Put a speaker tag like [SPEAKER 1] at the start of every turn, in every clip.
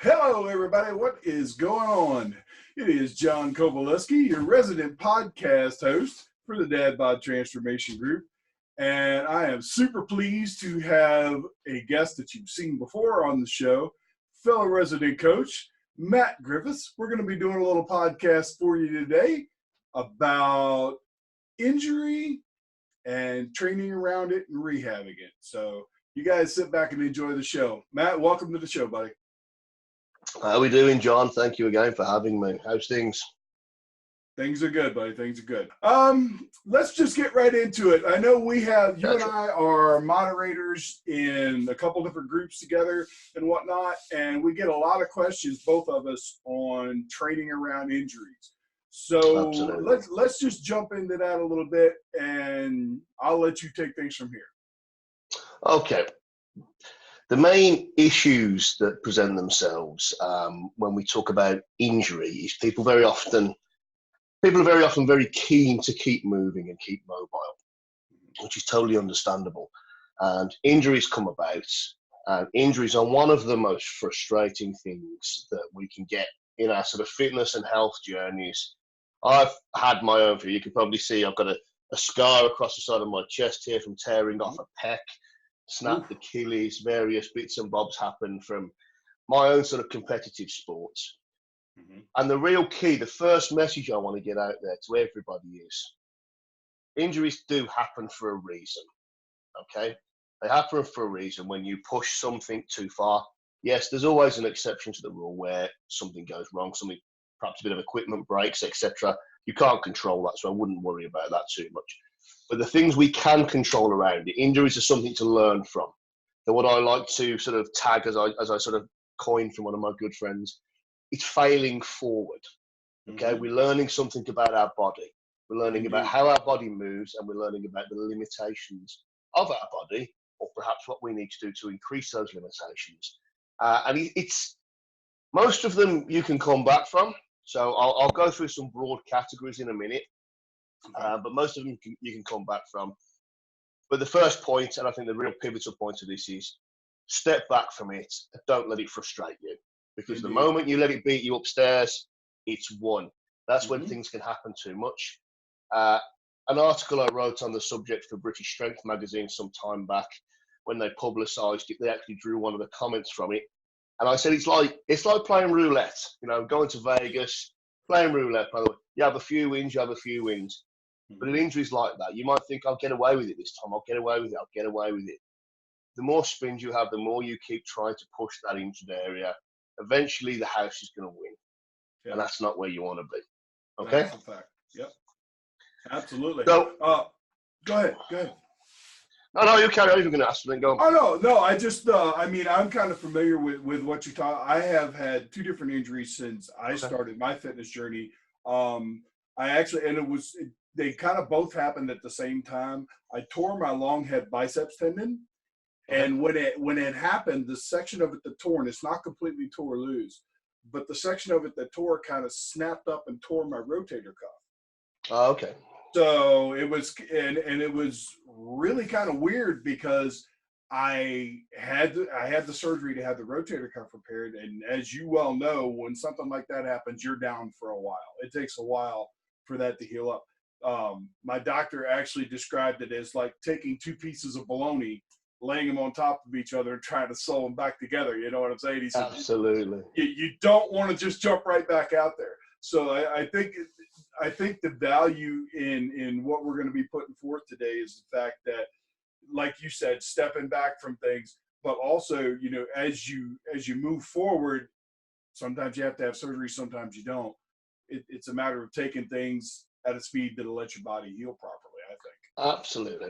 [SPEAKER 1] Hello, everybody. What is going on? It is John Kowaleski, your resident podcast host for the Dad Bod Transformation Group. And I am super pleased to have a guest that you've seen before on the show, fellow resident coach, Matt Griffiths. We're going to be doing a little podcast for you today about injury and training around it and rehabbing it. So you guys sit back and enjoy the show. Matt, welcome to the show, buddy.
[SPEAKER 2] How are we doing, John? Thank you again for having me. How's things?
[SPEAKER 1] Things are good, buddy. Things are good. Let's just get right into it. I know you and I are moderators in a couple different groups together and whatnot, and we get a lot of questions, both of us, on training around injuries. So let's just jump into that a little bit, and I'll let you take things from here.
[SPEAKER 2] Okay. The main issues that present themselves when we talk about injury is people are very often very keen to keep moving and keep mobile, which is totally understandable. And injuries come about, and injuries are one of the most frustrating things that we can get in our sort of fitness and health journeys. I've had my own few. You can probably see I've got a scar across the side of my chest here from tearing off a pec. Snapped Achilles, various bits and bobs happen from my own sort of competitive sports. Mm-hmm. And the real key, the first message I want to get out there to everybody is injuries do happen for a reason, okay? They happen for a reason when you push something too far. Yes, there's always an exception to the rule where something goes wrong, perhaps a bit of equipment breaks, etc. You can't control that, so I wouldn't worry about that too much. But the things we can control around it, injuries are something to learn from. So what I like to sort of tag as I sort of coined from one of my good friends, it's failing forward. Okay, mm-hmm. We're learning something about our body. We're learning about how our body moves, and we're learning about the limitations of our body, or perhaps what we need to do to increase those limitations. And it's most of them you can come back from. So I'll go through some broad categories in a minute. But most of them you can come back from. But the first point, and I think the real pivotal point of this is step back from it and don't let it frustrate you. Because the moment you let it beat you upstairs, it's won. That's when things can happen too much. An article I wrote on the subject for British Strength magazine some time back, when they publicised it, they actually drew one of the comments from it. And I said, it's like playing roulette, going to Vegas, playing roulette, by the way. You have a few wins, you have a few wins. But in injuries like that, you might think, I'll get away with it this time. I'll get away with it. The more spins you have, the more you keep trying to push that injured area. Eventually, the house is going to win. Yep. And that's not where you want to be. Okay?
[SPEAKER 1] That's a fact. Yep. Absolutely.
[SPEAKER 2] So,
[SPEAKER 1] go ahead.
[SPEAKER 2] No, you carry on. You're going to ask something. Go on.
[SPEAKER 1] Oh, no. I just, I'm kind of familiar with what you taught. I have had two different injuries since I started my fitness journey. They kind of both happened at the same time. I tore my long head biceps tendon. And when it happened, the section of it that tore, and it's not completely tore loose, but the section of it that tore kind of snapped up and tore my rotator cuff.
[SPEAKER 2] Oh, okay.
[SPEAKER 1] So it was, and it was really kind of weird because I had the surgery to have the rotator cuff repaired. And as you well know, when something like that happens, you're down for a while. It takes a while for that to heal up. My doctor actually described it as like taking two pieces of bologna, laying them on top of each other and trying to sew them back together. You know what I'm saying? He said,
[SPEAKER 2] absolutely.
[SPEAKER 1] You don't want to just jump right back out there. So I think the value in what we're going to be putting forth today is the fact that, like you said, stepping back from things, but also, as you move forward, sometimes you have to have surgery, sometimes you don't. It's a matter of taking things at a speed that'll let your body heal properly, I think.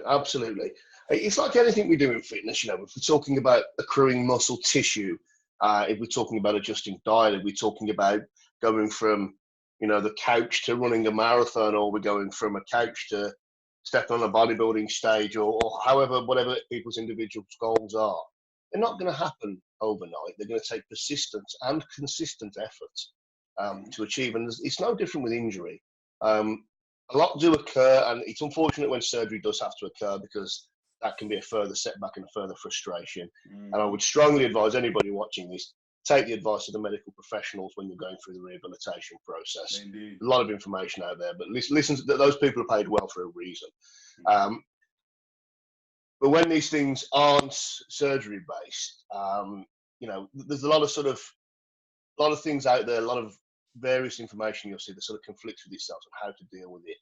[SPEAKER 2] Absolutely. It's like anything we do in fitness, if we're talking about accruing muscle tissue, if we're talking about adjusting diet, if we're talking about going from, the couch to running a marathon, or we're going from a couch to stepping on a bodybuilding stage, or whatever people's individual goals are, they're not going to happen overnight. They're going to take persistent and consistent effort to achieve. And it's no different with injury. A lot do occur, and it's unfortunate when surgery does have to occur, because that can be a further setback and a further frustration. And I would strongly advise anybody watching this, take the advice of the medical professionals when you're going through the rehabilitation process.
[SPEAKER 1] Indeed.
[SPEAKER 2] A lot of information out there, but listen to those people are paid well for a reason. But when these things aren't surgery based, there's a lot of things out there, a lot of various information you'll see that sort of conflicts with itself on how to deal with it.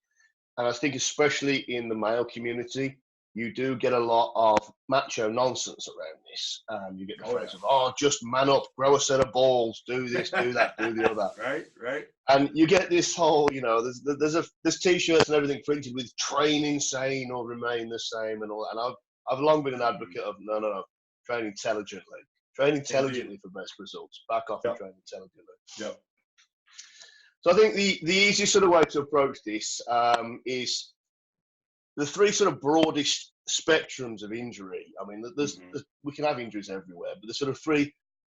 [SPEAKER 2] And I think especially in the male community, you do get a lot of macho nonsense around this. You get the phrase of, just man up, grow a set of balls, do this, do that, do the other.
[SPEAKER 1] Right. And
[SPEAKER 2] you get this whole, there's T-shirts and everything printed with train insane or remain the same and all that. And I've long been an advocate of, no, train intelligently. Train intelligently for best results. Back off and train intelligently.
[SPEAKER 1] Yep.
[SPEAKER 2] So I think the easiest sort of way to approach this is the three sort of broadest spectrums of injury. I mean, we can have injuries everywhere, but there's sort of three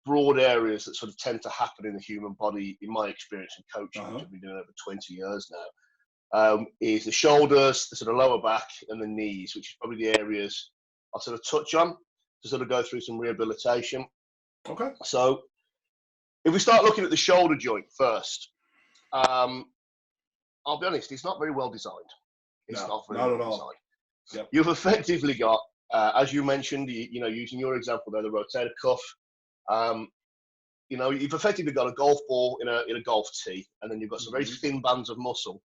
[SPEAKER 2] broad areas that sort of tend to happen in the human body, in my experience in coaching, which I've been doing over 20 years now, is the shoulders, the sort of lower back, and the knees, which is probably the areas I'll sort of touch on to sort of go through some rehabilitation.
[SPEAKER 1] Okay.
[SPEAKER 2] So if we start looking at the shoulder joint first, I'll be honest, it's not very well designed. It's not very well designed.
[SPEAKER 1] Yep.
[SPEAKER 2] You've effectively got, as you mentioned, using your example there, the rotator cuff. You've effectively got a golf ball in a golf tee, and then you've got some very thin bands of muscle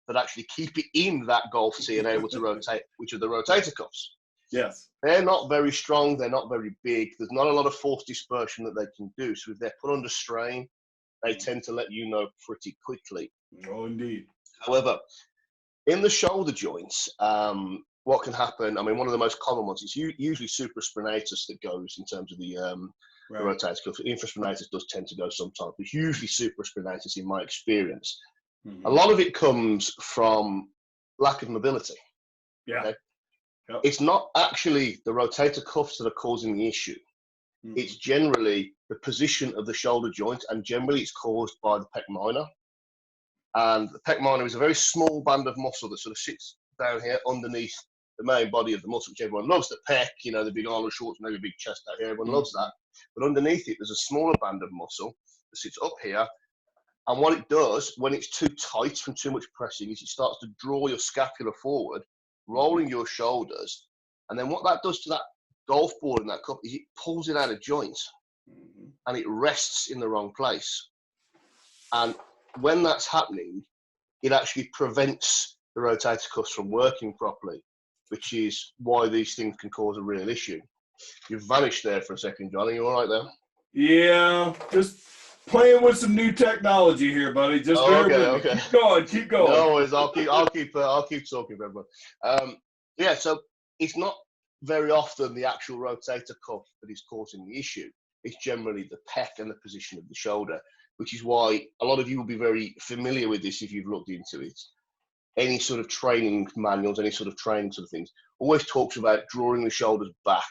[SPEAKER 2] that actually keep it in that golf tee and able to rotate, which are the rotator cuffs.
[SPEAKER 1] Yes.
[SPEAKER 2] They're not very strong. They're not very big. There's not a lot of force dispersion that they can do. So if they're put under strain, they tend to let you know pretty quickly.
[SPEAKER 1] Oh, indeed.
[SPEAKER 2] However, in the shoulder joints, what can happen, I mean, one of the most common ones is usually supraspinatus that goes in terms of the rotator cuff. Infraspinatus does tend to go sometimes, but usually supraspinatus in my experience. A lot of it comes from lack of mobility.
[SPEAKER 1] Yeah.
[SPEAKER 2] Okay?
[SPEAKER 1] Yep.
[SPEAKER 2] It's not actually the rotator cuffs that are causing the issue. It's generally the position of the shoulder joint, and generally it's caused by the pec minor. And the pec minor is a very small band of muscle that sort of sits down here underneath the main body of the muscle, which everyone loves. The pec, the big Arnold Schwarzenegger, big chest out here, everyone loves that. But underneath it, there's a smaller band of muscle that sits up here. And what it does when it's too tight from too much pressing is it starts to draw your scapula forward, rolling your shoulders. And then what that does to that golf ball in that cup is it pulls it out of joint and it rests in the wrong place. And when that's happening, it actually prevents the rotator cuffs from working properly, which is why these things can cause a real issue. You've vanished there for a second, John. Are you all right there?
[SPEAKER 1] Yeah, just playing with some new technology here, buddy. Just
[SPEAKER 2] okay.
[SPEAKER 1] Keep going.
[SPEAKER 2] No worries. I'll keep talking, everyone. So it's not very often the actual rotator cuff that is causing the issue. It's generally the pec and the position of the shoulder, which is why a lot of you will be very familiar with this if you've looked into it. Any sort of training manuals, any sort of training sort of things, always talks about drawing the shoulders back,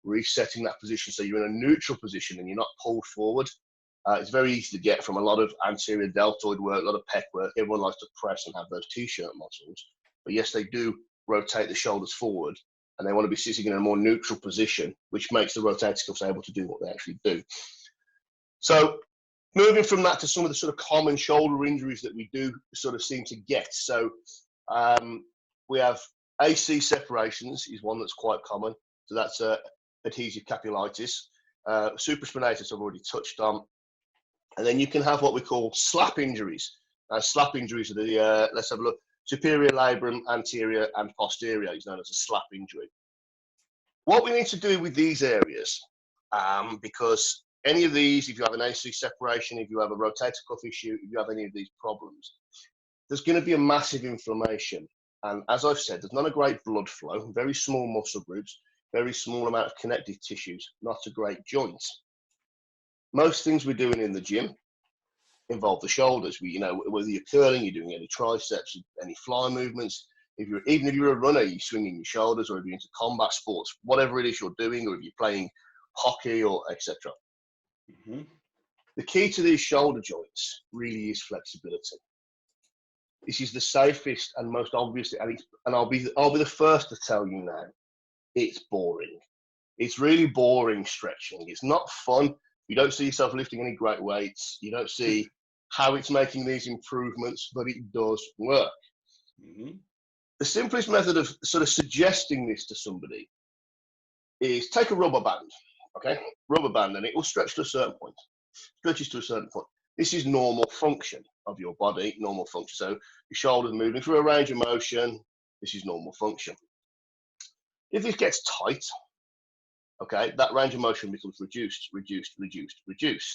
[SPEAKER 2] resetting that position so you're in a neutral position and you're not pulled forward. It's very easy to get from a lot of anterior deltoid work, a lot of pec work. Everyone likes to press and have those T-shirt muscles. But yes, they do rotate the shoulders forward, and they want to be sitting in a more neutral position, which makes the rotator cuffs able to do what they actually do. So moving from that to some of the sort of common shoulder injuries that we do sort of seem to get. So we have AC separations is one that's quite common. So that's adhesive capsulitis. Supraspinatus I've already touched on. And then you can have what we call slap injuries. Slap injuries are the, let's have a look, superior labrum, anterior and posterior is known as a slap injury. What we need to do with these areas, because any of these, if you have an AC separation, if you have a rotator cuff issue, if you have any of these problems, there's going to be a massive inflammation. And as I've said, there's not a great blood flow, very small muscle groups, very small amount of connective tissues, not a great joint. Most things we're doing in the gym involve the shoulders. Whether you're curling, you're doing any triceps, any fly movements. Even if you're a runner, you're swinging your shoulders, or if you're into combat sports, whatever it is you're doing, or if you're playing hockey or etc. The key to these shoulder joints really is flexibility. This is the safest and most obvious, and I'll be the first to tell you now, it's boring. It's really boring stretching. It's not fun. You don't see yourself lifting any great weights. You don't see how it's making these improvements, but it does work.
[SPEAKER 1] Mm-hmm.
[SPEAKER 2] The simplest method of sort of suggesting this to somebody is take a rubber band, okay? Rubber band, and it will stretch to a certain point. Stretches to a certain point. This is normal function of your body, normal function. So your shoulders moving through a range of motion. This is normal function. If this gets tight, okay, that range of motion becomes reduced.
[SPEAKER 1] Mm-hmm.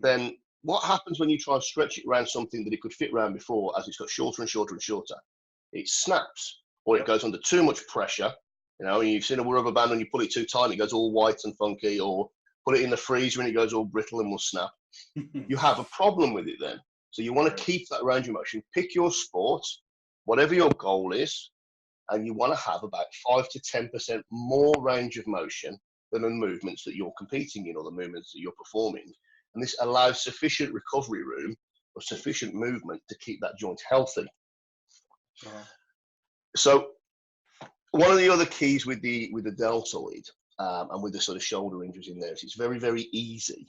[SPEAKER 2] Then what happens when you try and stretch it around something that it could fit around before, as it's got shorter and shorter and shorter? It snaps, or it goes under too much pressure. You know, you've seen a rubber band when you pull it too tight, it goes all white and funky, or put it in the freezer and it goes all brittle and will snap. You have a problem with it then. So you want to keep that range of motion. Pick your sport, whatever your goal is, and you want to have about 5 to 10% more range of motion than the movements that you're competing in or the movements that you're performing. And this allows sufficient recovery room or sufficient movement to keep that joint healthy. So one of the other keys with the deltoid and with the sort of shoulder injuries in there is it's very, very easy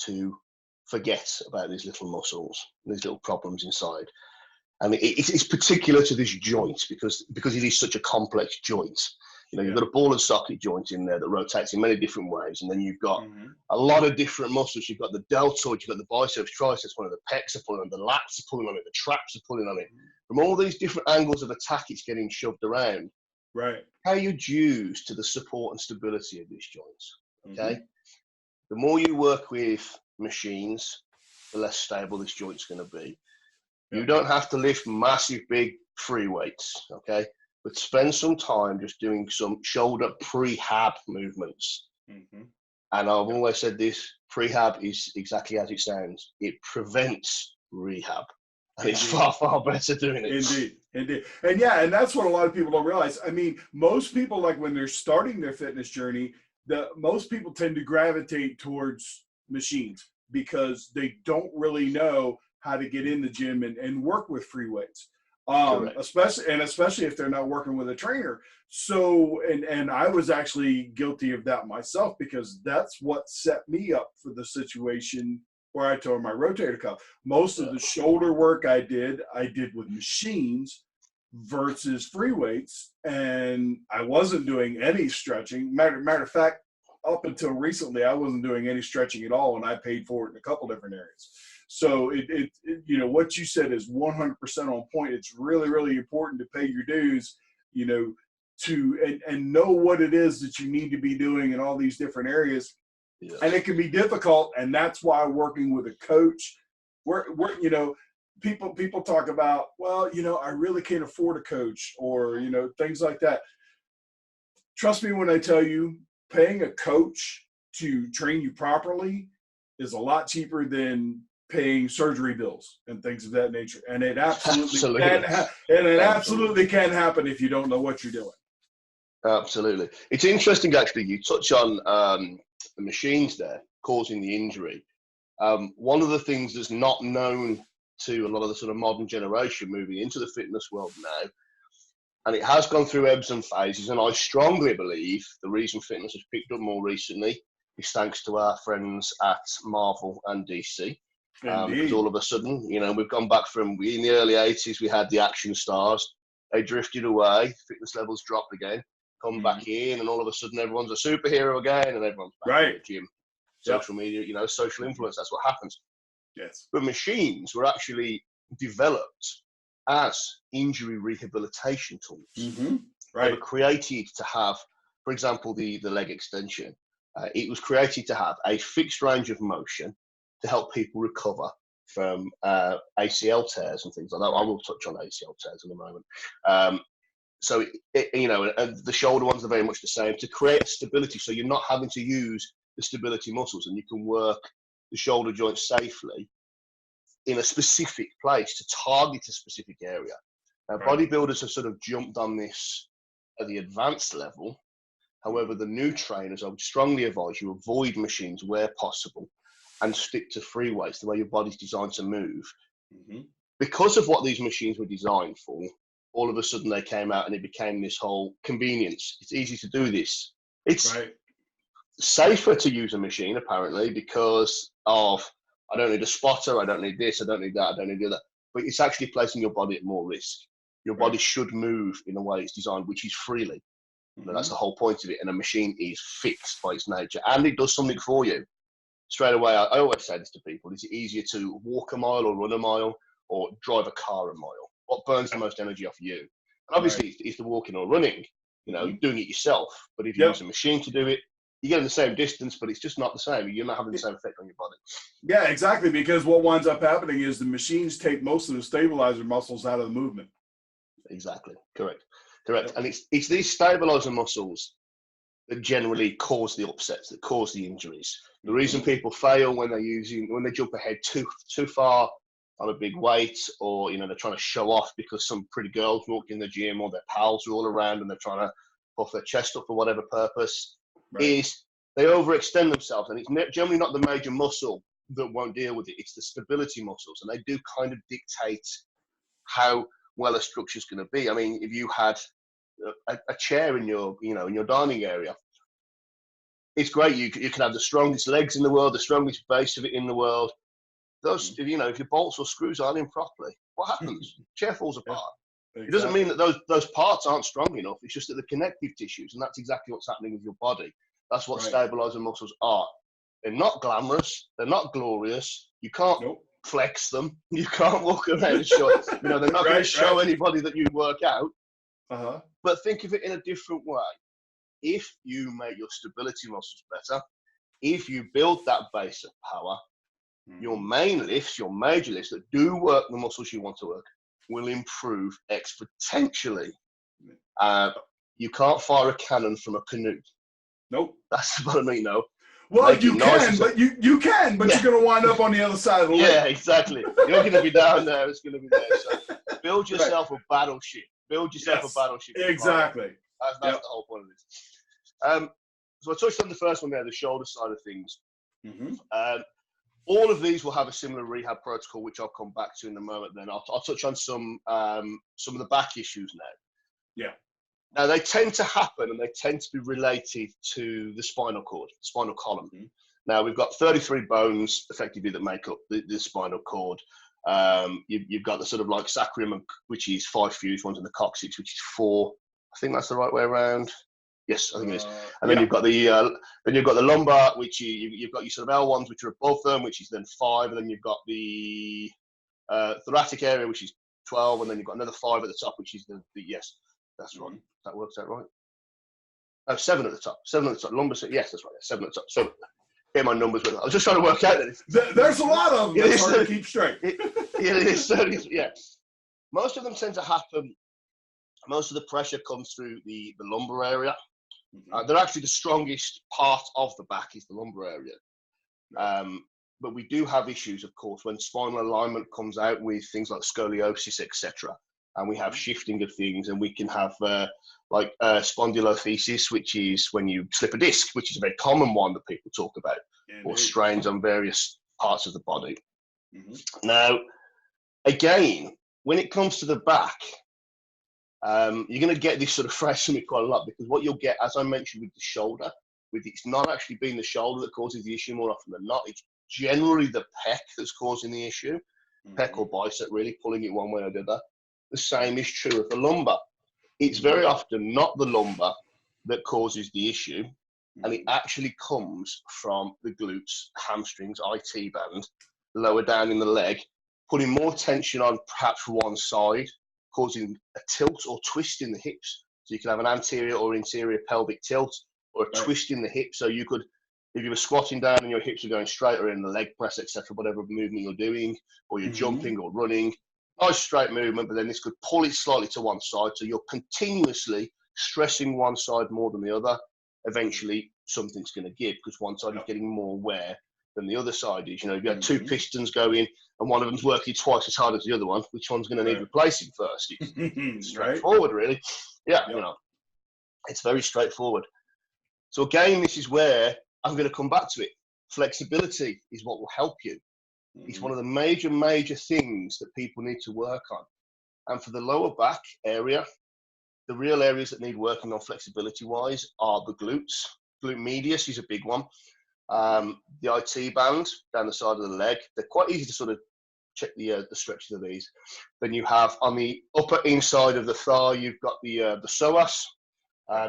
[SPEAKER 2] to forget about these little muscles, these little problems inside. And it's particular to this joint because it is such a complex joint. You know, you've got a ball and socket joint in there that rotates in many different ways. And then you've got a lot of different muscles. You've got the deltoid, you've got the biceps, triceps, one of the pecs are pulling on it, the lats are pulling on it, the traps are pulling on it. From all these different angles of attack, it's getting shoved around.
[SPEAKER 1] Right.
[SPEAKER 2] How you dues to the support and stability of these joints. Okay. The more you work with machines, the less stable this joint's going to be. You don't have to lift massive, big free weights, okay? But spend some time just doing some shoulder prehab movements. And I've always said this, prehab is exactly as it sounds. It prevents rehab. And it's far, far better doing it.
[SPEAKER 1] Indeed. And that's what a lot of people don't realize. I mean, most people, like when they're starting their fitness journey, most people tend to gravitate towards machines because they don't really know how to get in the gym and work with free weights, especially if they're not working with a trainer. So, and I was actually guilty of that myself because that's what set me up for the situation where I tore my rotator cuff. Most of the shoulder work I did with machines versus free weights, and I wasn't doing any stretching. Matter of fact, up until recently, I wasn't doing any stretching at all, and I paid for it in a couple different areas. So it you know, what you said is 100% on point. It's really, really important to pay your dues, you know, and know what it is that you need to be doing in all these different areas. Yeah. And it can be difficult, and that's why working with a coach, we're you know, people talk about, well, you know, I really can't afford a coach, or, you know, things like that. Trust me when I tell you, paying a coach to train you properly is a lot cheaper than paying surgery bills and things of that nature. And it absolutely can happen if you don't know what you're doing.
[SPEAKER 2] Absolutely. It's interesting, actually, you touch on the machines there causing the injury. One of the things that's not known to a lot of the sort of modern generation moving into the fitness world now, and it has gone through ebbs and phases, and I strongly believe the reason fitness has picked up more recently is thanks to our friends at Marvel and DC. Because all of a sudden, you know, we've gone back from, in the early 80s, we had the action stars. They drifted away, fitness levels dropped again, come back in, and all of a sudden everyone's a superhero again, and everyone's back in the gym. Social media, you know, social influence, that's what happens.
[SPEAKER 1] Yes.
[SPEAKER 2] But machines were actually developed as injury rehabilitation tools. They were created to have, for example, the leg extension. It was created to have a fixed range of motion to help people recover from ACL tears and things like that. I will touch on ACL tears in a moment. So, you know, and the shoulder ones are very much the same, to create stability, so you're not having to use the stability muscles, and you can work the shoulder joint safely in a specific place to target a specific area. Now, bodybuilders have sort of jumped on this at the advanced level. However, the new trainers, I would strongly advise you avoid machines where possible and stick to free weights, the way your body's designed to move. Because of what these machines were designed for, all of a sudden they came out and it became this whole convenience. It's easy to do this. It's safer to use a machine apparently because of, I don't need a spotter, I don't need this, I don't need that, I don't need that. But it's actually placing your body at more risk. Your body should move in a way it's designed, which is freely. That's the whole point of it. And a machine is fixed by its nature, and it does something for you. Straight away, I always say this to people: is it easier to walk a mile or run a mile or drive a car a mile? What burns the most energy off you? And obviously, it's the walking or running. Doing it yourself. But if you use a machine to do it, you get in the same distance, but it's just not the same. You're not having the same effect on your body.
[SPEAKER 1] Yeah, exactly. Because what winds up happening is the machines take most of the stabilizer muscles out of the movement.
[SPEAKER 2] Exactly. Correct. And it's these stabilizer muscles that generally cause the upsets, that cause the injuries. The reason people fail when they jump ahead too far on a big weight, or they're trying to show off because some pretty girls walked in the gym, or their pals are all around and they're trying to puff their chest up for whatever purpose, is they overextend themselves. And it's generally not the major muscle that won't deal with it. It's the stability muscles, and they do kind of dictate how well a structure's going to be. I mean, if you had a chair in your dining area, it's great. You can have the strongest legs in the world, the strongest base of it in the world. Those, if your bolts or screws aren't in properly, what happens? Chair falls apart. Exactly. It doesn't mean that those parts aren't strong enough. It's just that the connective tissues, and that's exactly what's happening with your body. That's what stabilizer muscles are. They're not glamorous. They're not glorious. You can't flex them. You can't walk around and show. They're not going to show anybody that you work out. But think of it in a different way. If you make your stability muscles better, if you build that base of power, your main lifts, your major lifts that do work the muscles you want to work, will improve exponentially. You can't fire a cannon from a canoe.
[SPEAKER 1] Nope.
[SPEAKER 2] That's what I mean, no.
[SPEAKER 1] Well, you can, but you're going to wind up on the other side of the lake.
[SPEAKER 2] Yeah, exactly. You're going to be down there. It's going to be there. So build yourself a battleship. Build yourself a battleship.
[SPEAKER 1] Exactly.
[SPEAKER 2] That's the whole point of this. So I touched on the first one there, the shoulder side of things. All of these will have a similar rehab protocol, which I'll come back to in a moment. Then I'll touch on some of the back issues now.
[SPEAKER 1] Yeah.
[SPEAKER 2] Now, they tend to happen, and they tend to be related to the spinal cord, spinal column. Now, we've got 33 bones, effectively, that make up the spinal cord. You've got the sort of like sacrum, which is 5 fused ones, and the coccyx, which is 4. I think that's the right way around. Yes, I think it is. And then you've got the lumbar, which you've got your sort of L ones, which are above them, which is then 5. And then you've got the thoracic area, which is 12, and then you've got another 5 at the top, which is the yes. That's right. That works out right. Oh, 7 at the top. 7 at the top. Lumbar. Yes, that's right. 7 at the top. So, get my numbers with it. I was just trying to work out that.
[SPEAKER 1] There's a lot of them. It's hard to keep straight.
[SPEAKER 2] It is. Yeah. Most of them tend to happen. Most of the pressure comes through the lumbar area. They're actually the strongest part of the back is the lumbar area. But we do have issues, of course, when spinal alignment comes out with things like scoliosis, etc. And we have shifting of things, and we can have spondylolisthesis, which is when you slip a disc, which is a very common one that people talk about, or strains on various parts of the body. Now, again, when it comes to the back, you're going to get this sort of phrase from me quite a lot, because what you'll get, as I mentioned with the shoulder, it's not actually being the shoulder that causes the issue more often than not. It's generally the pec that's causing the issue, pec or bicep, really pulling it one way or the other. The same is true of the lumbar. It's very often not the lumbar that causes the issue, and it actually comes from the glutes, hamstrings, IT band, lower down in the leg, putting more tension on perhaps one side, causing a tilt or twist in the hips. So you can have an anterior or interior pelvic tilt, or a twist in the hip. So you could, if you were squatting down and your hips are going straight, or in the leg press, etc., whatever movement you're doing, or you're jumping or running, nice straight movement, but then this could pull it slightly to one side. So you're continuously stressing one side more than the other. Eventually, something's going to give, because one side is getting more wear than the other side is. If you have 2 pistons going and one of them's working twice as hard as the other one, which one's going to need replacing first? It's straightforward, really. Yeah, it's very straightforward. So again, this is where I'm going to come back to it. Flexibility is what will help you. It's one of the major things that people need to work on. And for the lower back area, the real areas that need working on flexibility-wise are the glutes glute medius is a big one. The IT band down the side of the leg, they're quite easy to sort of check the stretches of these. Then you have on the upper inside of the thigh, you've got the psoas.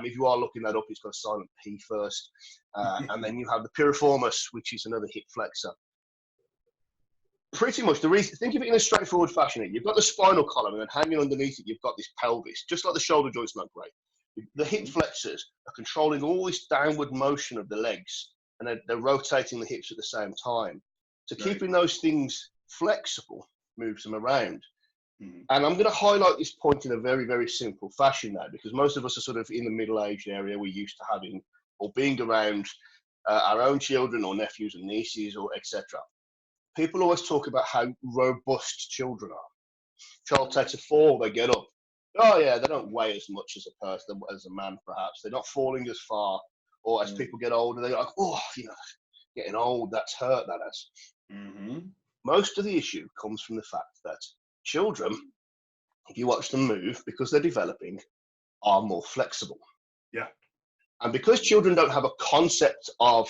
[SPEAKER 2] If you are looking that up, it's got a silent P first. And then you have the piriformis, which is another hip flexor. Pretty much the reason, think of it in a straightforward fashion. You've got the spinal column, and then hanging underneath it, you've got this pelvis, just like the shoulder joint's not great. The hip flexors are controlling all this downward motion of the legs, and they're rotating the hips at the same time. So keeping those things flexible moves them around. And I'm going to highlight this point in a very, very simple fashion now, because most of us are sort of in the middle-aged area. We're used to having or being around our own children or nephews and nieces or etc. People always talk about how robust children are. Child takes a fall, they get up. Oh yeah, they don't weigh as much as a person, as a man perhaps. They're not falling as far. Or as people get older, they're like, oh, getting old, that's hurt, that is. Most of the issue comes from the fact that children, if you watch them move, because they're developing, are more flexible.
[SPEAKER 1] Yeah. And
[SPEAKER 2] because children don't have a concept of,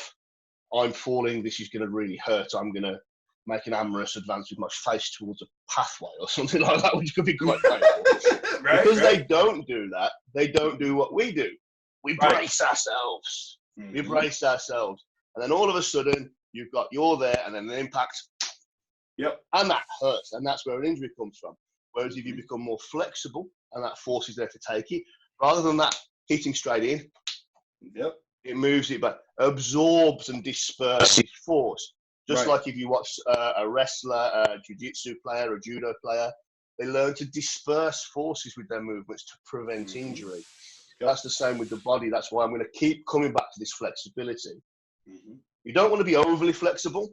[SPEAKER 2] I'm falling, this is going to really hurt, I'm going to make an amorous advance with my face towards a pathway or something like that, which could be quite painful. They don't do that, they don't do what we do. We brace ourselves. We brace ourselves. And then all of a sudden, you're there, and then the impact.
[SPEAKER 1] Yep.
[SPEAKER 2] And that hurts. And that's where an injury comes from. Whereas if you become more flexible, and that force is there to take it, rather than that hitting straight in, it moves it back, absorbs and disperses force. Just like if you watch a wrestler, a jiu-jitsu player, a judo player, they learn to disperse forces with their movements to prevent injury. That's the same with the body. That's why I'm going to keep coming back to this flexibility. You don't want to be overly flexible.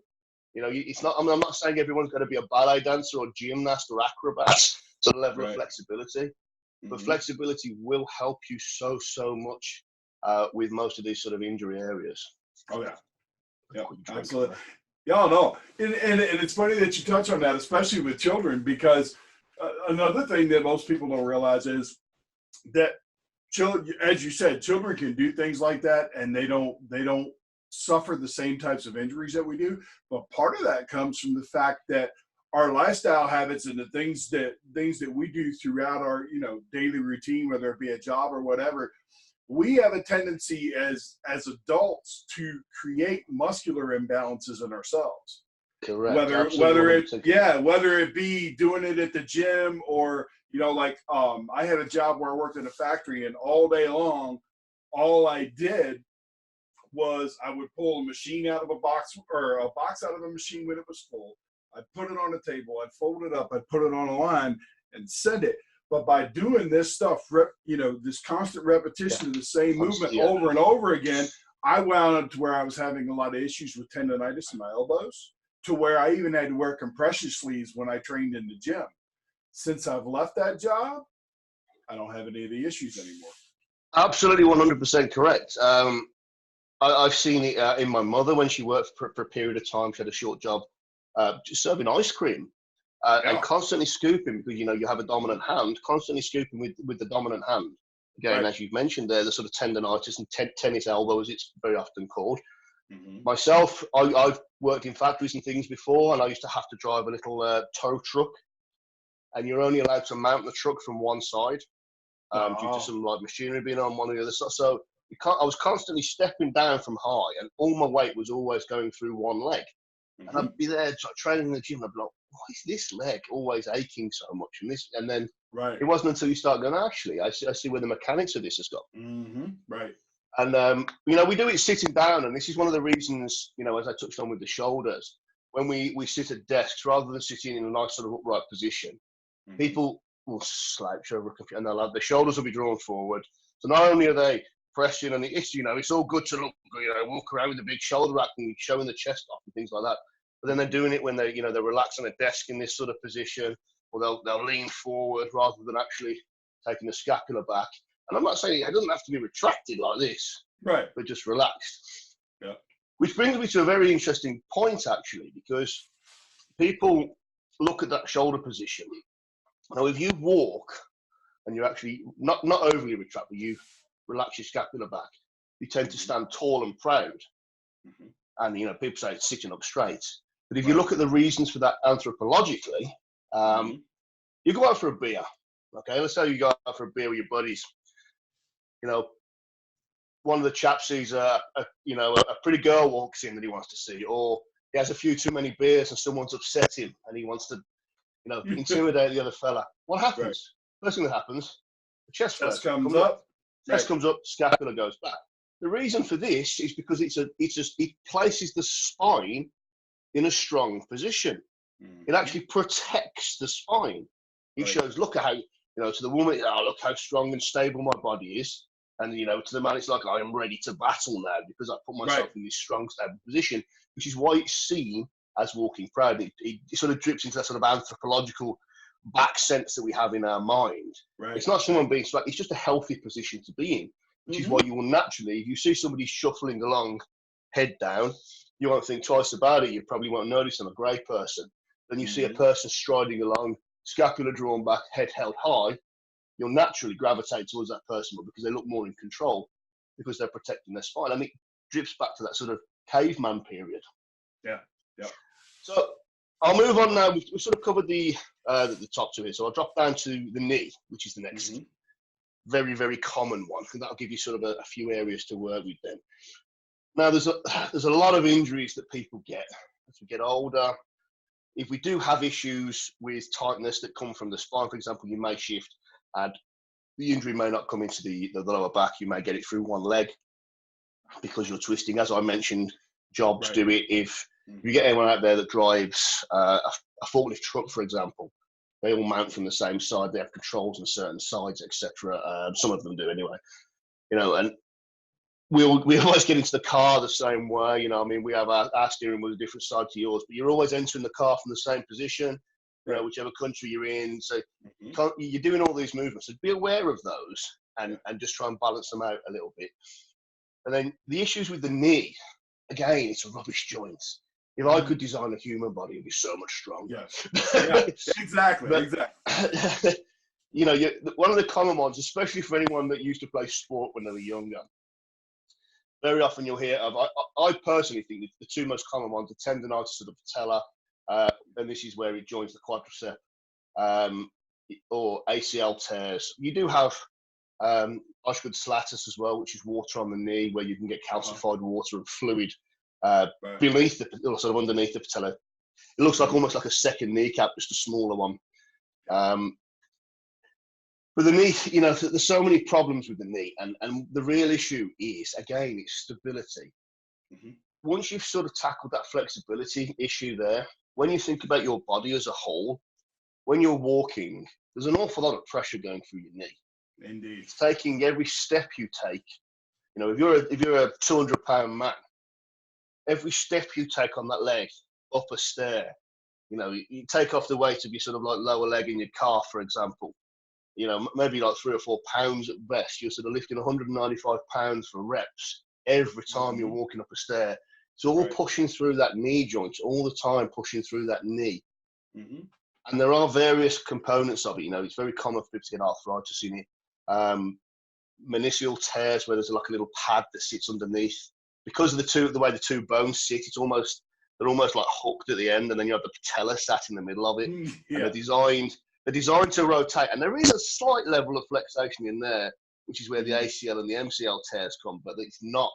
[SPEAKER 2] It's not. I'm not saying everyone's going to be a ballet dancer or gymnast or acrobat to the level of flexibility, but flexibility will help you so much with most of these sort of injury areas.
[SPEAKER 1] Oh yeah, absolutely. Yeah, no, and it's funny that you touch on that, especially with children, because another thing that most people don't realize is that children, as you said, children can do things like that, and they don't suffer the same types of injuries that we do. But part of that comes from the fact that our lifestyle habits and the things that we do throughout our daily routine, whether it be a job or whatever, we have a tendency as adults to create muscular imbalances in ourselves.
[SPEAKER 2] Correct.
[SPEAKER 1] Whether it be doing it at the gym or I had a job where I worked in a factory, and all day long, all I did was I would pull a machine out of a box, or a box out of a machine when it was full. I'd put it on a table, I'd fold it up, I'd put it on a line and send it. But by doing this stuff, this constant repetition of the same movement over and over again, I wound up to where I was having a lot of issues with tendonitis in my elbows, to where I even had to wear compression sleeves when I trained in the gym. Since I've left that job, I don't have any of the issues anymore.
[SPEAKER 2] Absolutely 100% correct. I've seen it in my mother when she worked for a period of time. She had a short job just serving ice cream and constantly scooping, because, you have a dominant hand, constantly scooping with the dominant hand. Again, as you've mentioned there, the sort of tendonitis and tennis elbow, as it's very often called. Myself, I've worked in factories and things before, and I used to have to drive a little tow truck, and you're only allowed to mount the truck from one side due to some machinery being on one or the other side. So I was constantly stepping down from high, and all my weight was always going through one leg. And I'd be there training in the gym, I'd be like, why is this leg always aching so much? And then it wasn't until you start going, actually, I see where the mechanics of this has gone.
[SPEAKER 1] Right.
[SPEAKER 2] And, we do it sitting down, and this is one of the reasons, as I touched on with the shoulders, when we sit at desks, rather than sitting in a nice sort of upright position, people will slouch over a computer, and their shoulders will be drawn forward. So not only are they pressing, and it's all good to look, walk around with a big shoulder rack and showing the chest off and things like that. But then they're doing it when they relax on a desk in this sort of position, or they'll lean forward rather than actually taking the scapula back. And I'm not saying it doesn't have to be retracted like this,
[SPEAKER 1] right?
[SPEAKER 2] But just relaxed.
[SPEAKER 1] Yeah.
[SPEAKER 2] Which brings me to a very interesting point, actually, because people look at that shoulder position. Now, if you walk and you're actually not overly retract, but you relax your scapula back, you tend to stand tall and proud. And, people say it's sitting up straight. But if you look at the reasons for that anthropologically, you go out for a beer. Okay, let's say you go out for a beer with your buddies. One of the chaps sees a pretty girl walks in that he wants to see, or he has a few too many beers and someone's upset him and he wants to, intimidate the other fella. What happens? Right. First thing that happens, the chest
[SPEAKER 1] comes up.
[SPEAKER 2] Chest comes up, scapula goes back. The reason for this is because it places the spine in a strong position. It actually protects the spine. It shows, look at how, to the woman, look how strong and stable my body is. And, to the man, it's like, I am ready to battle now because I put myself in this strong, stable position, which is why it's seen as walking proud. It sort of drips into that sort of anthropological back sense that we have in our mind. Right. It's not someone being slack, it's just a healthy position to be in, which is why you will naturally, if you see somebody shuffling along, head down, you won't think twice about it. You probably won't notice I'm a grey person. Then you see a person striding along, scapula drawn back, head held high, you'll naturally gravitate towards that person because they look more in control because they're protecting their spine. And it drips back to that sort of caveman period.
[SPEAKER 1] Yeah.
[SPEAKER 2] So I'll move on now. We've sort of covered the top two here. So I'll drop down to the knee, which is the next very, very common one. And that'll give you sort of a few areas to work with then. Now, there's a lot of injuries that people get as we get older. If we do have issues with tightness that come from the spine, for example, you may shift and the injury may not come into the lower back. You may get it through one leg because you're twisting. As I mentioned, jobs do it. If you get anyone out there that drives a forklift truck, for example, they all mount from the same side. They have controls on certain sides, etc. Some of them do anyway. And we always get into the car the same way. We have our steering wheel a different side to yours, but you're always entering the car from the same position. Whichever country you're in. So you're doing all these movements. So be aware of those and just try and balance them out a little bit. And then the issues with the knee, again, it's a rubbish joint. If I could design a human body, it'd be so much stronger.
[SPEAKER 1] Yeah, exactly.
[SPEAKER 2] One of the common ones, especially for anyone that used to play sport when they were younger, very often you'll hear of, I personally think the two most common ones are tendonitis of the patella, and this is where it joins the quadricep, or ACL tears. You do have Osgood Slatus as well, which is water on the knee, where you can get calcified water and fluid beneath sort of underneath the patella. It looks like almost like a second kneecap, just a smaller one. But the knee, there's so many problems with the knee, and the real issue is, again, it's stability. Once you've sort of tackled that flexibility issue there, when you think about your body as a whole, when you're walking, there's an awful lot of pressure going through your knee.
[SPEAKER 1] Indeed.
[SPEAKER 2] It's taking every step you take. If you're a 200-pound man, every step you take on that leg, up a stair, you take off the weight of your sort of like lower leg in your calf, for example, maybe like 3 or 4 pounds at best. You're sort of lifting 195 pounds for reps every time you're walking up a stair. It's all pushing through that knee joint all the time, pushing through that knee. And there are various components of it. It's very common for people to get arthritis in it. Meniscal tears, where there's like a little pad that sits underneath. Because of the way the two bones sit, they're almost like hooked at the end, and then you have the patella sat in the middle of it. And they're designed to rotate. And there is a slight level of flexation in there, which is where the ACL and the MCL tears come, but it's not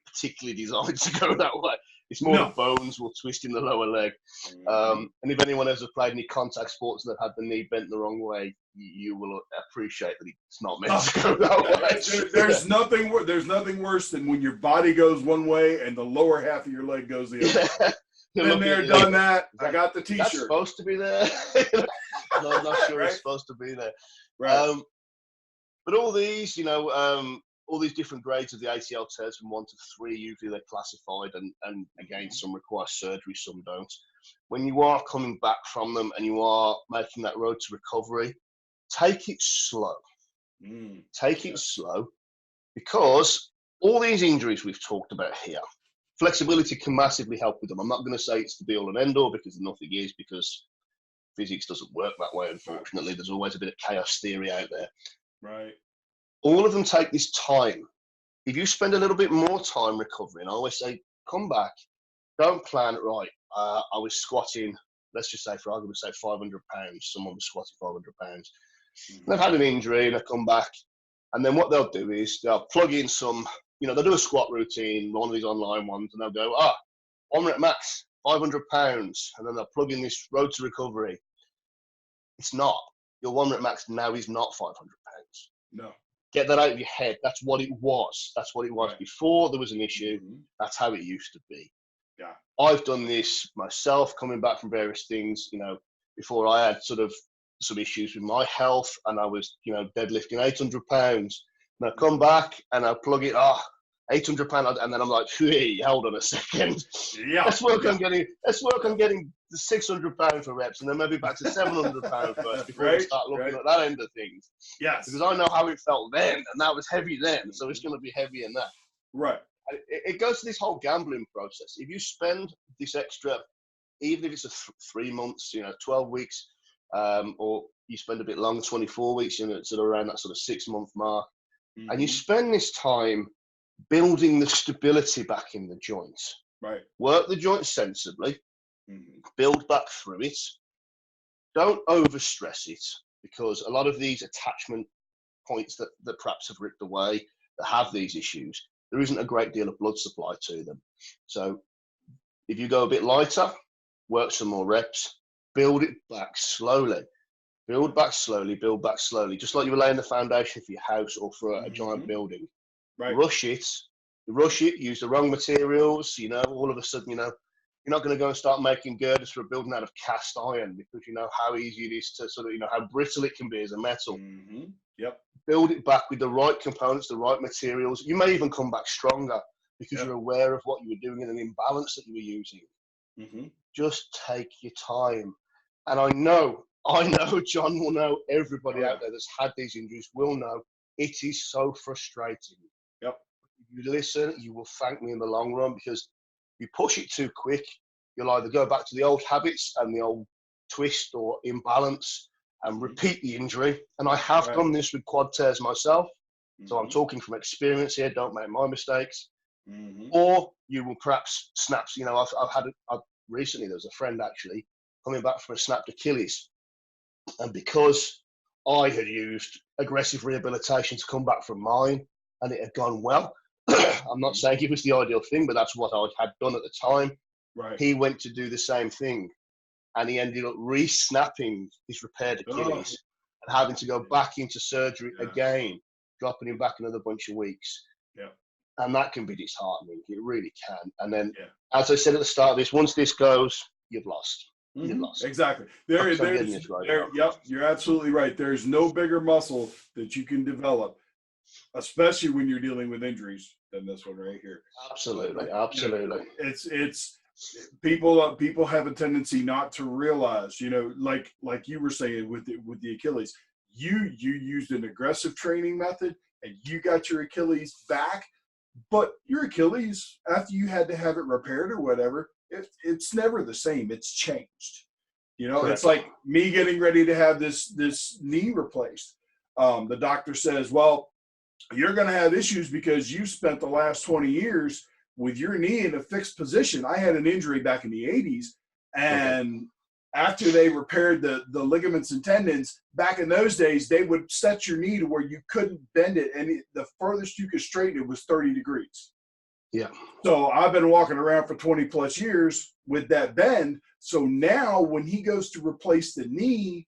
[SPEAKER 2] particularly designed to go that way. It's more the bones will twist in the lower leg. And if anyone has played any contact sports and they've had the knee bent the wrong way, you will appreciate that it's not meant to go that way.
[SPEAKER 1] There's nothing worse than when your body goes one way and the lower half of your leg goes the other. Been there, done that. I got the T-shirt.
[SPEAKER 2] That's supposed to be there. No, I'm not sure it's supposed to be there. But all these, all these different grades of the ACL tears from 1 to 3, usually they're classified, and again, some require surgery, some don't. When you are coming back from them and you are making that road to recovery, take it slow. Take it slow, because all these injuries we've talked about here, flexibility can massively help with them. I'm not going to say it's the be all and end all, because nothing is, because physics doesn't work that way, unfortunately. There's always a bit of chaos theory out there.
[SPEAKER 1] Right.
[SPEAKER 2] All of them take this time. if you spend a little bit more time recovering, I always say, come back, don't plan, right, I was squatting, let's just say for argument's sake, 500 pounds, someone was squatting 500 pounds. They've had an injury and they come back, and then what they'll do is they'll plug in some, they'll do a squat routine, one of these online ones, and they'll go, 1 rep max, 500 pounds, and then they'll plug in this road to recovery. It's not. Your 1 rep max now is not 500 pounds.
[SPEAKER 1] No.
[SPEAKER 2] Get that out of your head. That's what it was. That's what it was before there was an issue. That's how it used to be.
[SPEAKER 1] Yeah.
[SPEAKER 2] I've done this myself, coming back from various things, before I had sort of some issues with my health, and I was, deadlifting 800 pounds. And I come back and I plug it, 800 pounds, and then I'm like, hey, hold on a second.
[SPEAKER 1] Yeah.
[SPEAKER 2] Let's work on getting the 600 pounds for reps, and then maybe back to 700 pound first before we start looking at that end of things.
[SPEAKER 1] Yes.
[SPEAKER 2] Because I know how it felt then, and that was heavy then, so it's going to be heavy in that.
[SPEAKER 1] Right.
[SPEAKER 2] It goes to this whole gambling process. If you spend this extra, even if it's a 3 months, 12 weeks, or you spend a bit longer, 24 weeks, sort of around that sort of 6 month mark, and you spend this time building the stability back in the joints.
[SPEAKER 1] Right.
[SPEAKER 2] Work the joints sensibly, build back through it. Don't overstress it, because a lot of these attachment points that perhaps have ripped away, that have these issues, there isn't a great deal of blood supply to them. So if you go a bit lighter, work some more reps, build it back slowly. Build back slowly, build back slowly, just like you were laying the foundation for your house or for a giant building.
[SPEAKER 1] Right.
[SPEAKER 2] Rush it, use the wrong materials, all of a sudden, you're not going to go and start making girders for a building out of cast iron, because you know how easy it is to sort of, how brittle it can be as a metal.
[SPEAKER 1] Yep.
[SPEAKER 2] Build it back with the right components, the right materials. You may even come back stronger because you're aware of what you were doing and an imbalance that you were using. Just take your time. And I know John will know, everybody out there that's had these injuries will know, it is so frustrating.
[SPEAKER 1] Yep.
[SPEAKER 2] If you listen, you will thank me in the long run, because if you push it too quick, you'll either go back to the old habits and the old twist or imbalance and repeat the injury. And I have done this with quad tears myself. So I'm talking from experience here, don't make my mistakes. Or you will perhaps snap, I've recently, there was a friend actually coming back from a snapped Achilles. And because I had used aggressive rehabilitation to come back from mine, and it had gone well, I'm not saying it was the ideal thing, but that's what I had done at the time.
[SPEAKER 1] Right.
[SPEAKER 2] He went to do the same thing, and he ended up re-snapping his repaired Achilles and having to go back into surgery again, dropping him back another bunch of weeks.
[SPEAKER 1] Yeah.
[SPEAKER 2] And that can be disheartening. It really can. And then, as I said at the start of this, once this goes, you've lost. You've lost.
[SPEAKER 1] Exactly. Yep, you're absolutely right. There's no bigger muscle that you can develop, especially when you're dealing with injuries, than this one right here.
[SPEAKER 2] Absolutely.
[SPEAKER 1] It's people have a tendency not to realize, like you were saying with the Achilles, you used an aggressive training method and you got your Achilles back, but your Achilles, after you had to have it repaired or whatever, it's never the same. It's changed.
[SPEAKER 2] Correct.
[SPEAKER 1] It's like me getting ready to have this knee replaced. The doctor says, well, you're going to have issues because you spent the last 20 years with your knee in a fixed position. I had an injury back in the 80s, and after they repaired the ligaments and tendons, back in those days, they would set your knee to where you couldn't bend it, and the furthest you could straighten it was 30 degrees.
[SPEAKER 2] Yeah.
[SPEAKER 1] So I've been walking around for 20 plus years with that bend. So now when he goes to replace the knee,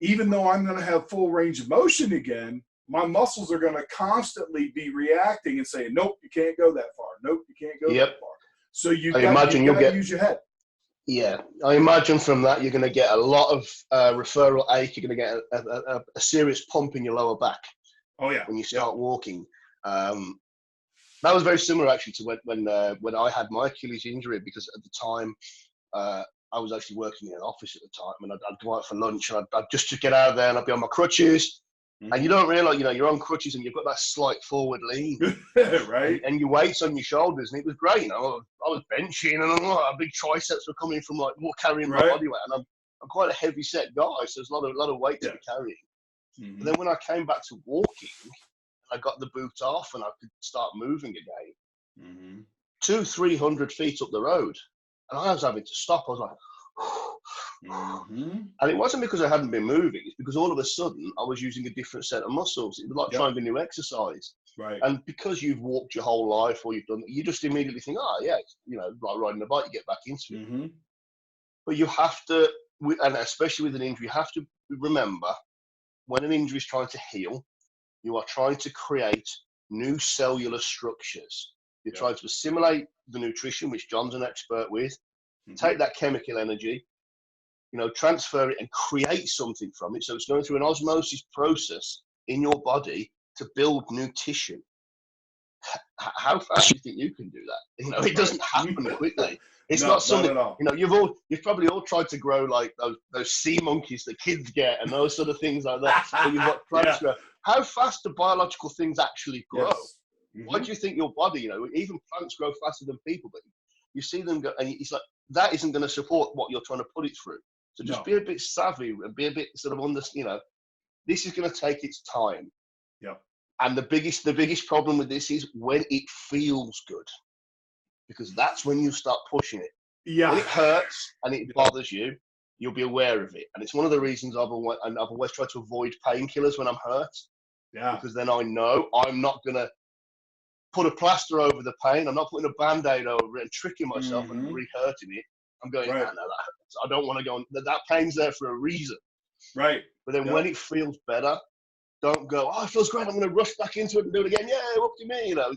[SPEAKER 1] even though I'm going to have full range of motion again, my muscles are going to constantly be reacting and saying, nope, you can't go that far. Nope, you can't go that far. So you got to use your head.
[SPEAKER 2] Yeah, I imagine from that you're going to get a lot of referral ache. You're going to get a serious pump in your lower back.
[SPEAKER 1] Oh yeah.
[SPEAKER 2] When you start walking. That was very similar actually to when I had my Achilles injury, because at the time I was actually working in an office at the time, and I'd go out for lunch, and I'd just to get out of there, and I'd be on my crutches. And you don't realize, you're on crutches and you've got that slight forward lean,
[SPEAKER 1] right?
[SPEAKER 2] And your weight's on your shoulders, and it was great. I was benching, and big triceps were coming from more carrying my body weight, and I'm quite a heavy set guy, so there's a lot of weight to be carrying. But then when I came back to walking, I got the boot off and I could start moving again.
[SPEAKER 1] Mm-hmm.
[SPEAKER 2] 200-300 feet up the road, and I was having to stop. I was like,
[SPEAKER 1] Mm-hmm.
[SPEAKER 2] and it wasn't because I hadn't been moving. It's because all of a sudden I was using a different set of muscles. It was like trying a new exercise.
[SPEAKER 1] Right.
[SPEAKER 2] And because you've walked your whole life or you've done, you just immediately think, oh yeah, you know, like riding a bike, you get back into it.
[SPEAKER 1] Mm-hmm.
[SPEAKER 2] But you have to, and especially with an injury, you have to remember when an injury is trying to heal, you are trying to create new cellular structures. You're trying to assimilate the nutrition, which John's an expert with, take that chemical energy, you know, transfer it and create something from it. So it's going through an osmosis process in your body to build new tissue. How fast do you think you can do that? You know, it doesn't happen quickly. It's not something, you know, you've probably all tried to grow like those sea monkeys that kids get and those sort of things like that. So you've got plants grow. How fast do biological things actually grow?
[SPEAKER 1] Yes. Mm-hmm.
[SPEAKER 2] Why do you think your body, you know, even plants grow faster than people, but you see them go, and it's like, that isn't going to support what you're trying to put it through. So just be a bit savvy and be a bit sort of you know, this is going to take its time.
[SPEAKER 1] Yep.
[SPEAKER 2] And the biggest problem with this is when it feels good, because that's when you start pushing it.
[SPEAKER 1] Yeah.
[SPEAKER 2] When it hurts and it bothers you, you'll be aware of it. And it's one of the reasons I've always tried to avoid painkillers when I'm hurt.
[SPEAKER 1] Yeah.
[SPEAKER 2] Because then I know I'm not going to put a plaster over the pain. I'm not putting a Band-Aid over it and tricking myself and re-hurting it. I'm going, no, that hurts. I don't want to go on. That pain's there for a reason.
[SPEAKER 1] Right.
[SPEAKER 2] But then when it feels better, don't go, oh, it feels great, I'm going to rush back into it and do it again. Yeah, what do you mean? You know,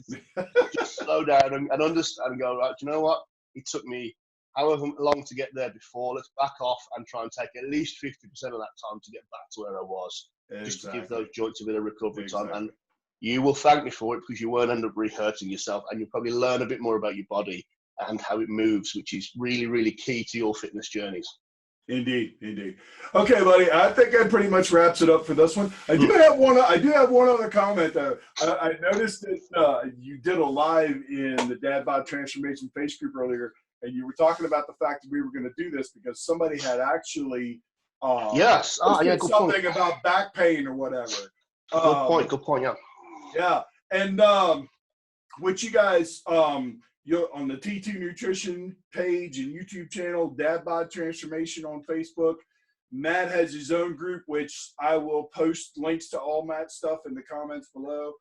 [SPEAKER 2] just slow down and understand and go, right, do you know what? It took me however long to get there before. Let's back off and try and take at least 50% of that time to get back to where I was. Just to give those joints a bit of recovery time. And you will thank me for it because you won't end up re-hurting yourself, and you'll probably learn a bit more about your body and how it moves, which is really, really key to your fitness journeys.
[SPEAKER 1] Indeed, indeed. Okay, buddy. I think that pretty much wraps it up for this one. I do have one other comment though. I noticed that you did a live in the Dad Bod Transformation Face Group earlier, and you were talking about the fact that we were going to do this because somebody had actually
[SPEAKER 2] good
[SPEAKER 1] something
[SPEAKER 2] point
[SPEAKER 1] about back pain or whatever.
[SPEAKER 2] Good point.
[SPEAKER 1] Yeah, and what you guys you're on the T2 Nutrition page and YouTube channel, Dad Bod Transformation on Facebook. Matt has his own group, which I will post links to all Matt's stuff in the comments below.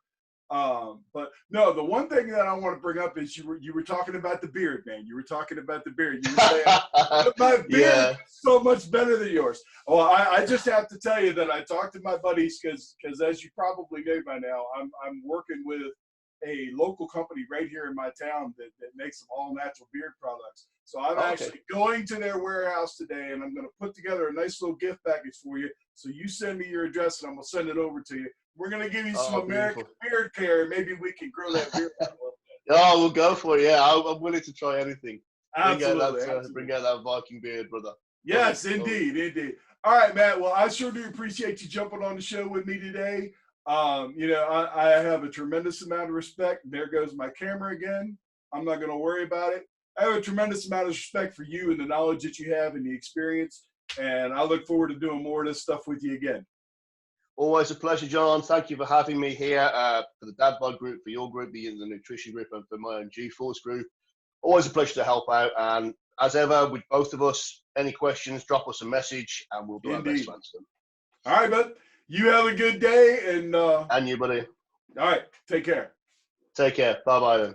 [SPEAKER 1] But no, the one thing that I want to bring up is you were talking about the beard, man. You were talking about the beard. You were saying my beard is so much better than yours. Well, I just have to tell you that I talked to my buddies because as you probably know by now, I'm working with a local company right here in my town that makes some all natural beard products. So I'm actually going to their warehouse today, and I'm going to put together a nice little gift package for you. So you send me your address, and I'm going to send it over to you. We're going to give you some American beard care. Maybe we can grow that beard out a little bit.
[SPEAKER 2] Oh, we'll go for it. Yeah, I'm willing to try anything.
[SPEAKER 1] Absolutely.
[SPEAKER 2] Bring out that Viking beard, brother.
[SPEAKER 1] Yes, indeed. All right, Matt. Well, I sure do appreciate you jumping on the show with me today. You know, I have a tremendous amount of respect. There goes my camera again. I'm not going to worry about it. I have a tremendous amount of respect for you and the knowledge that you have and the experience. And I look forward to doing more of this stuff with you again.
[SPEAKER 2] Always a pleasure, John. Thank you for having me here for the Dad Bod group, for your group, the nutrition group, and for my own G-Force group. Always a pleasure to help out. And as ever, with both of us, any questions, drop us a message and we'll do our best to answer them.
[SPEAKER 1] All right, bud. You have a good day. And
[SPEAKER 2] you, buddy.
[SPEAKER 1] All right. Take care.
[SPEAKER 2] Take care. Bye-bye then.